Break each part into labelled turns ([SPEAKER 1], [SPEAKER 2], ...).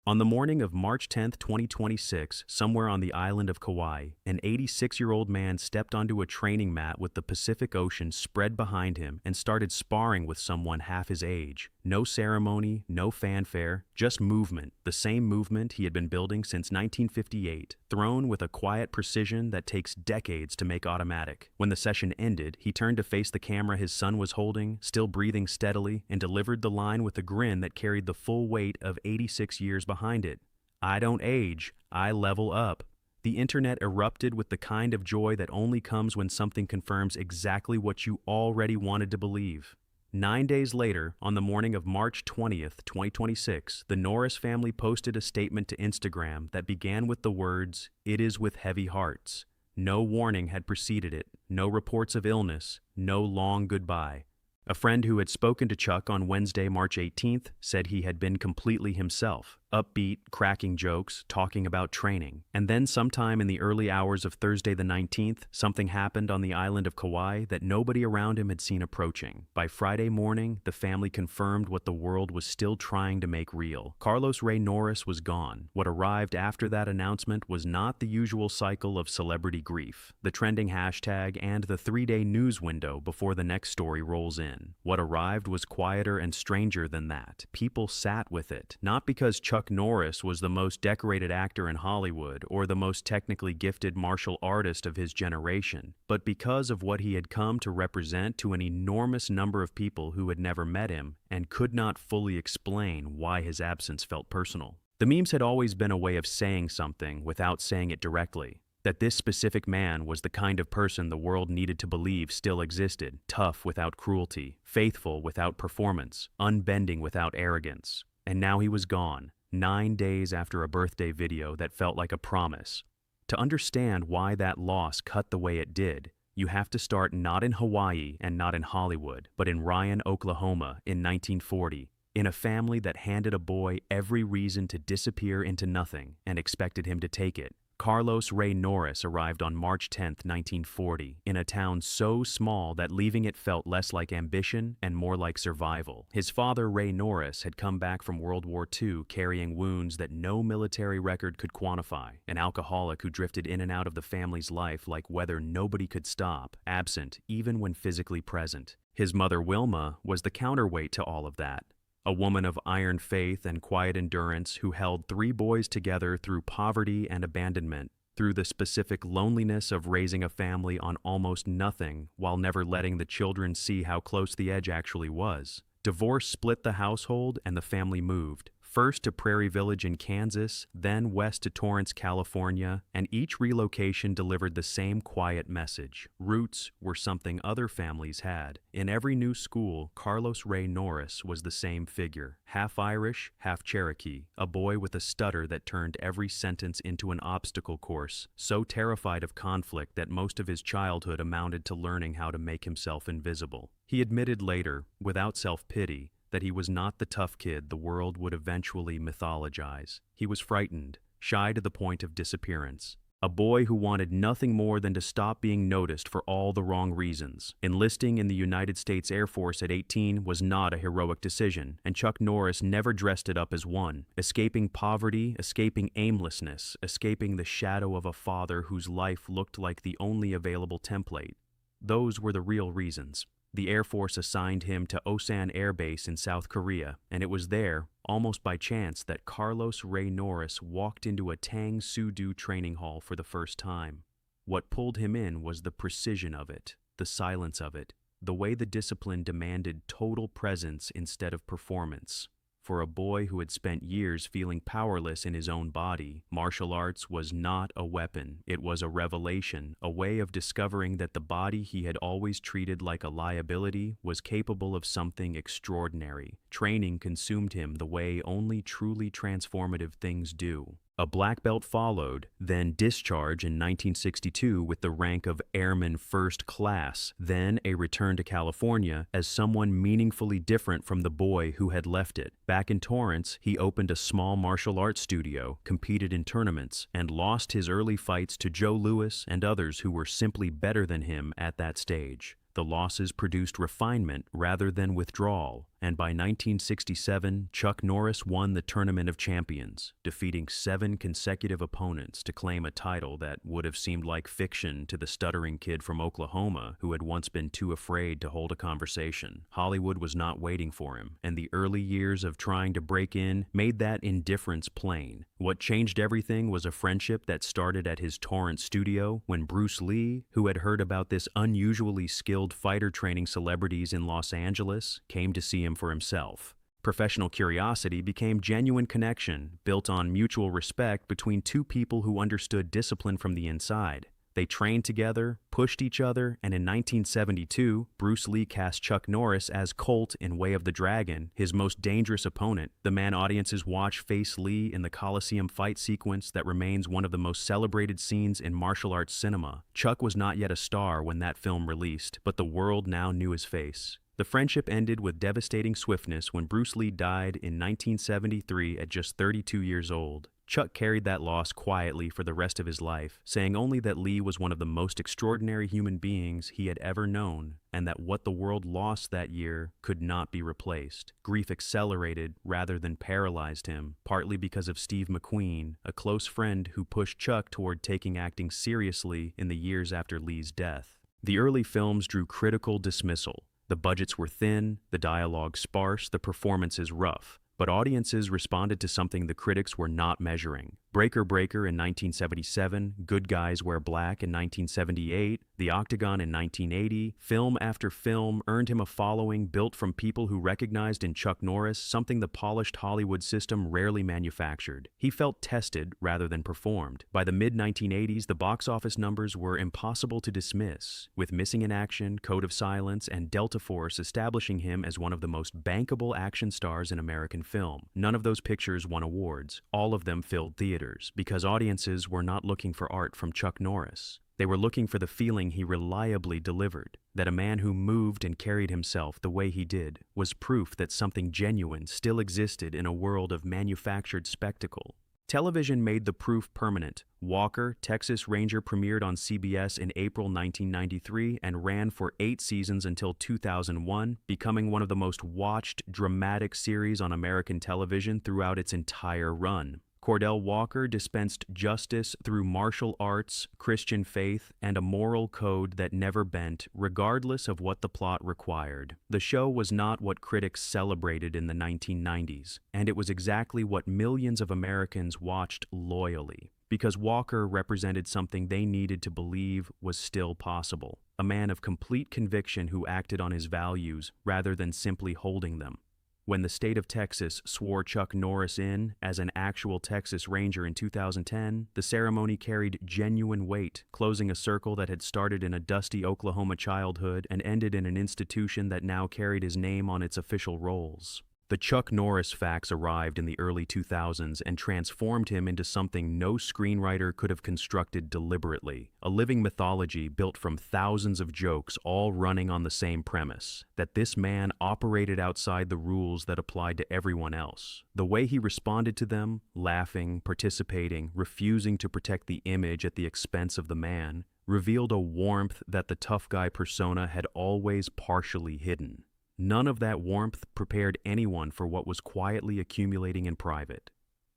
[SPEAKER 1] On the morning of March 10th, 2026, somewhere on the island of Kauai, an 86-year-old man stepped onto a training mat with the Pacific Ocean spread behind him and started sparring with someone half his age. No ceremony, no fanfare, just movement, the same movement he had been building since 1958, thrown with a quiet precision that takes decades to make automatic. When the session ended, he turned to face the camera his son was holding, still breathing steadily, and delivered the line with a grin that carried the full weight of 86 years behind it. "I don't age, I level up." The internet erupted with the kind of joy that only comes when something confirms exactly what you already wanted to believe. 9 days later, on the morning of March 20th, 2026, the Norris family posted a statement to Instagram that began with the words, "It is with heavy hearts." No warning had preceded it, no reports of illness, no long goodbye. A friend who had spoken to Chuck on Wednesday, March 18th, said he had been completely himself, upbeat, cracking jokes, talking about training. And then sometime in the early hours of Thursday the 19th, something happened on the island of Kauai that nobody around him had seen approaching. By Friday morning, the family confirmed what the world was still trying to make real. Carlos Ray Norris was gone. What arrived after that announcement was not the usual cycle of celebrity grief, the trending hashtag, and the 3-day news window before the next story rolls in. What arrived was quieter and stranger than that. People sat with it, not because Chuck Norris was the most decorated actor in Hollywood or the most technically gifted martial artist of his generation, but because of what he had come to represent to an enormous number of people who had never met him and could not fully explain why his absence felt personal. The memes had always been a way of saying something without saying it directly. That this specific man was the kind of person the world needed to believe still existed, tough without cruelty, faithful without performance, unbending without arrogance. And now he was gone, 9 days after a birthday video that felt like a promise. To understand why that loss cut the way it did, you have to start not in Hawaii and not in Hollywood, but in Ryan, Oklahoma in 1940, in a family that handed a boy every reason to disappear into nothing and expected him to take it. Carlos Ray Norris arrived on March 10th, 1940, in a town so small that leaving it felt less like ambition and more like survival. His father, Ray Norris, had come back from World War II carrying wounds that no military record could quantify, an alcoholic who drifted in and out of the family's life like weather nobody could stop, absent even when physically present. His mother, Wilma, was the counterweight to all of that. A woman of iron faith and quiet endurance who held 3 boys together through poverty and abandonment, through the specific loneliness of raising a family on almost nothing while never letting the children see how close the edge actually was. Divorce split the household and the family moved, first to Prairie Village in Kansas, then west to Torrance, California, and each relocation delivered the same quiet message. Roots were something other families had. In every new school, Carlos Ray Norris was the same figure. Half Irish, half Cherokee, a boy with a stutter that turned every sentence into an obstacle course, so terrified of conflict that most of his childhood amounted to learning how to make himself invisible. He admitted later, without self-pity, that he was not the tough kid the world would eventually mythologize. He was frightened, shy to the point of disappearance. A boy who wanted nothing more than to stop being noticed for all the wrong reasons. Enlisting in the United States Air Force at 18 was not a heroic decision, and Chuck Norris never dressed it up as one. Escaping poverty, escaping aimlessness, escaping the shadow of a father whose life looked like the only available template. Those were the real reasons. The Air Force assigned him to Osan Air Base in South Korea, and it was there, almost by chance, that Carlos Ray Norris walked into a Tang Soo Do training hall for the first time. What pulled him in was the precision of it, the silence of it, the way the discipline demanded total presence instead of performance. For a boy who had spent years feeling powerless in his own body, martial arts was not a weapon. It was a revelation, a way of discovering that the body he had always treated like a liability was capable of something extraordinary. Training consumed him the way only truly transformative things do. A black belt followed, then discharge in 1962 with the rank of Airman First Class, then a return to California as someone meaningfully different from the boy who had left it. Back in Torrance, he opened a small martial arts studio, competed in tournaments, and lost his early fights to Joe Louis and others who were simply better than him at that stage. The losses produced refinement rather than withdrawal, and by 1967, Chuck Norris won the Tournament of Champions, defeating 7 consecutive opponents to claim a title that would have seemed like fiction to the stuttering kid from Oklahoma who had once been too afraid to hold a conversation. Hollywood was not waiting for him, and the early years of trying to break in made that indifference plain. What changed everything was a friendship that started at his Torrance studio when Bruce Lee, who had heard about this unusually skilled fighter training celebrities in Los Angeles, came to see him for himself. Professional curiosity became genuine connection, built on mutual respect between two people who understood discipline from the inside. They trained together, pushed each other, and in 1972, Bruce Lee cast Chuck Norris as Colt in Way of the Dragon, his most dangerous opponent, the man audiences watch face Lee in the Coliseum fight sequence that remains one of the most celebrated scenes in martial arts cinema. Chuck was not yet a star when that film released, but the world now knew his face. The friendship ended with devastating swiftness when Bruce Lee died in 1973 at just 32 years old. Chuck carried that loss quietly for the rest of his life, saying only that Lee was one of the most extraordinary human beings he had ever known, and that what the world lost that year could not be replaced. Grief accelerated rather than paralyzed him, partly because of Steve McQueen, a close friend who pushed Chuck toward taking acting seriously in the years after Lee's death. The early films drew critical dismissal. The budgets were thin, the dialogue sparse, the performances rough. But audiences responded to something the critics were not measuring. Breaker Breaker in 1977, Good Guys Wear Black in 1978, The Octagon in 1980, film after film earned him a following built from people who recognized in Chuck Norris something the polished Hollywood system rarely manufactured. He felt tested rather than performed. By the mid-1980s, the box office numbers were impossible to dismiss, with Missing in Action, Code of Silence, and Delta Force establishing him as one of the most bankable action stars in American film. None of those pictures won awards. All of them filled theaters, because audiences were not looking for art from Chuck Norris. They were looking for the feeling he reliably delivered, that a man who moved and carried himself the way he did was proof that something genuine still existed in a world of manufactured spectacle. Television made the proof permanent. Walker, Texas Ranger premiered on CBS in April 1993 and ran for 8 seasons until 2001, becoming one of the most watched dramatic series on American television throughout its entire run. Cordell Walker dispensed justice through martial arts, Christian faith, and a moral code that never bent, regardless of what the plot required. The show was not what critics celebrated in the 1990s, and it was exactly what millions of Americans watched loyally, because Walker represented something they needed to believe was still possible. A man of complete conviction who acted on his values rather than simply holding them. When the state of Texas swore Chuck Norris in as an actual Texas Ranger in 2010, the ceremony carried genuine weight, closing a circle that had started in a dusty Oklahoma childhood and ended in an institution that now carried his name on its official rolls. The Chuck Norris facts arrived in the early 2000s and transformed him into something no screenwriter could have constructed deliberately, a living mythology built from thousands of jokes all running on the same premise, that this man operated outside the rules that applied to everyone else. The way he responded to them, laughing, participating, refusing to protect the image at the expense of the man, revealed a warmth that the tough guy persona had always partially hidden. None of that warmth prepared anyone for what was quietly accumulating in private.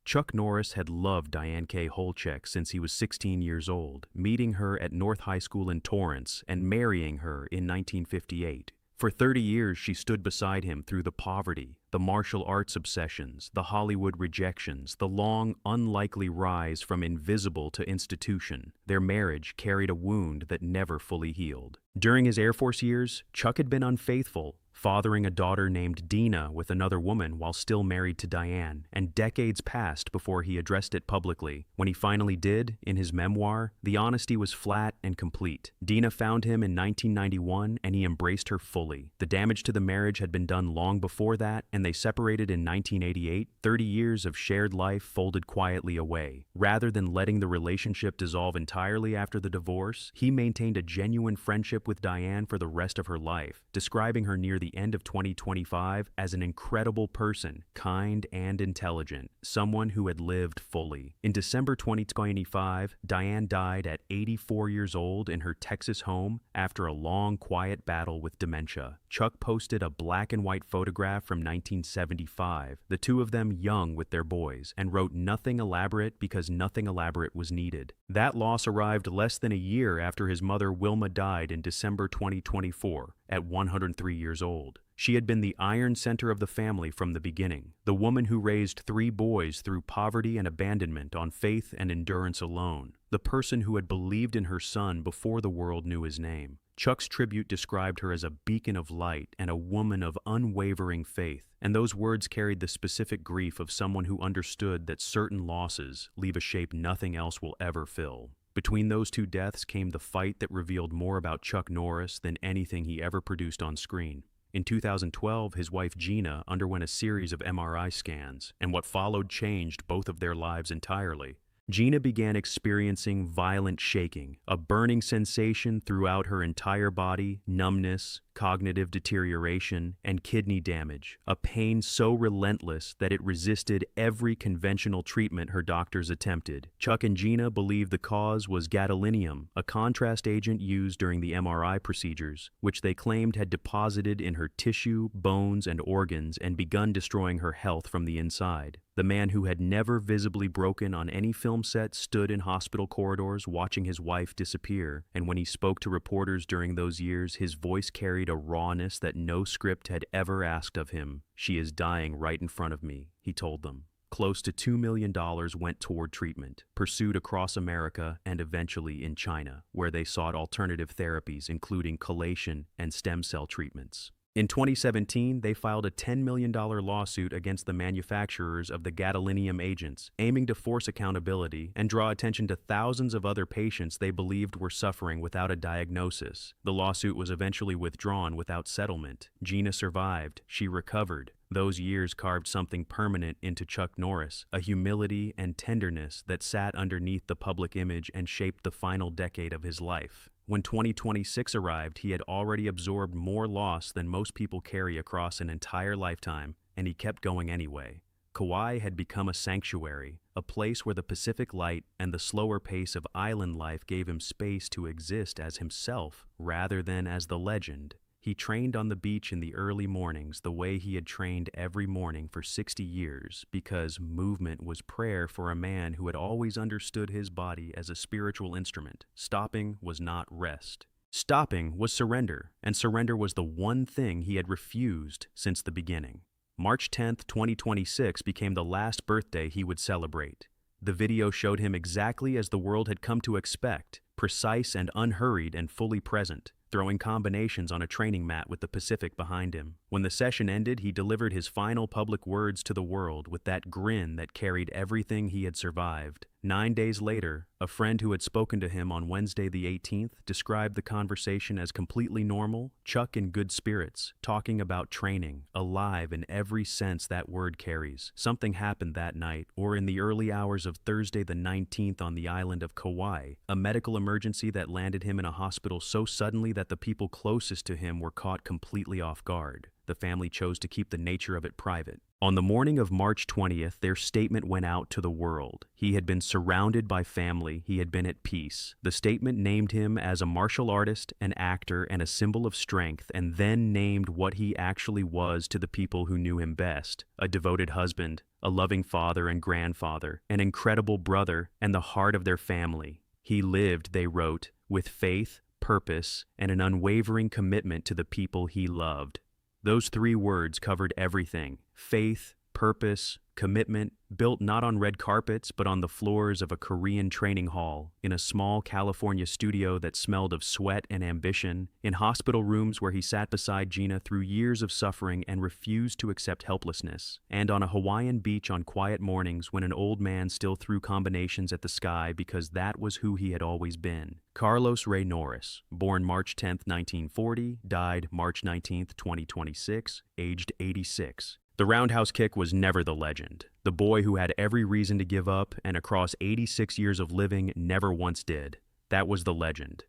[SPEAKER 1] Chuck Norris had loved Diane K. Holchek since he was 16 years old, meeting her at North High School in Torrance and marrying her in 1958. For 30 years, she stood beside him through the poverty, the martial arts obsessions, the Hollywood rejections, the long, unlikely rise from invisible to institution. Their marriage carried a wound that never fully healed. During his Air Force years, Chuck had been unfaithful, fathering a daughter named Gina with another woman while still married to Diane, and decades passed before he addressed it publicly. When he finally did, in his memoir, the honesty was flat and complete. Gina found him in 1991, and he embraced her fully. The damage to the marriage had been done long before that, and they separated in 1988. 30 years of shared life folded quietly away. Rather than letting the relationship dissolve entirely after the divorce, he maintained a genuine friendship with Diane for the rest of her life, describing her near the the end of 2025 as an incredible person, kind and intelligent, someone who had lived fully. In December 2025, Diane died at 84 years old in her Texas home after a long, quiet battle with dementia. Chuck posted a black and white photograph from 1975, the two of them young with their boys, and wrote nothing elaborate because nothing elaborate was needed. That loss arrived less than a year after his mother Wilma died in December 2024 at 103 years old. She had been the iron center of the family from the beginning, the woman who raised 3 boys through poverty and abandonment on faith and endurance alone, the person who had believed in her son before the world knew his name. Chuck's tribute described her as a beacon of light and a woman of unwavering faith, and those words carried the specific grief of someone who understood that certain losses leave a shape nothing else will ever fill. Between those two deaths came the fight that revealed more about Chuck Norris than anything he ever produced on screen. In 2012, his wife Gina underwent a series of MRI scans, and what followed changed both of their lives entirely. Gina began experiencing violent shaking, a burning sensation throughout her entire body, numbness, cognitive deterioration, and kidney damage, a pain so relentless that it resisted every conventional treatment her doctors attempted. Chuck and Gina believed the cause was gadolinium, a contrast agent used during the MRI procedures, which they claimed had deposited in her tissue, bones, and organs and begun destroying her health from the inside. The man who had never visibly broken on any film set stood in hospital corridors watching his wife disappear, and when he spoke to reporters during those years, his voice carried a rawness that no script had ever asked of him. "She is dying right in front of me," he told them. Close to $2 million went toward treatment, pursued across America and eventually in China, where they sought alternative therapies including chelation and stem cell treatments. In 2017, they filed a $10 million lawsuit against the manufacturers of the gadolinium agents, aiming to force accountability and draw attention to thousands of other patients they believed were suffering without a diagnosis. The lawsuit was eventually withdrawn without settlement. Gina survived. She recovered. Those years carved something permanent into Chuck Norris, a humility and tenderness that sat underneath the public image and shaped the final decade of his life. When 2026 arrived, he had already absorbed more loss than most people carry across an entire lifetime, and he kept going anyway. Kauai had become a sanctuary, a place where the Pacific light and the slower pace of island life gave him space to exist as himself rather than as the legend. He trained on the beach in the early mornings the way he had trained every morning for 60 years because movement was prayer for a man who had always understood his body as a spiritual instrument. Stopping was not rest. Stopping was surrender, and surrender was the one thing he had refused since the beginning. March 10th, 2026 became the last birthday he would celebrate. The video showed him exactly as the world had come to expect, precise and unhurried and fully present, throwing combinations on a training mat with the Pacific behind him. When the session ended, he delivered his final public words to the world with that grin that carried everything he had survived. 9 days later, a friend who had spoken to him on Wednesday the 18th described the conversation as completely normal, Chuck in good spirits, talking about training, alive in every sense that word carries. Something happened that night, or in the early hours of Thursday the 19th on the island of Kauai, a medical emergency that landed him in a hospital so suddenly that the people closest to him were caught completely off guard. The family chose to keep the nature of it private. On the morning of March 20th, their statement went out to the world. He had been surrounded by family. He had been at peace. The statement named him as a martial artist, an actor, and a symbol of strength, and then named what he actually was to the people who knew him best: a devoted husband, a loving father and grandfather, an incredible brother, and the heart of their family. He lived, they wrote, with faith, purpose, and an unwavering commitment to the people he loved. Those 3 words covered everything: faith, purpose, commitment, built not on red carpets but on the floors of a Korean training hall, in a small California studio that smelled of sweat and ambition, in hospital rooms where he sat beside Gina through years of suffering and refused to accept helplessness, and on a Hawaiian beach on quiet mornings when an old man still threw combinations at the sky because that was who he had always been. Carlos Ray Norris, born March 10, 1940, died March 19, 2026, aged 86. The roundhouse kick was never the legend. The boy who had every reason to give up and across 86 years of living never once did. That was the legend.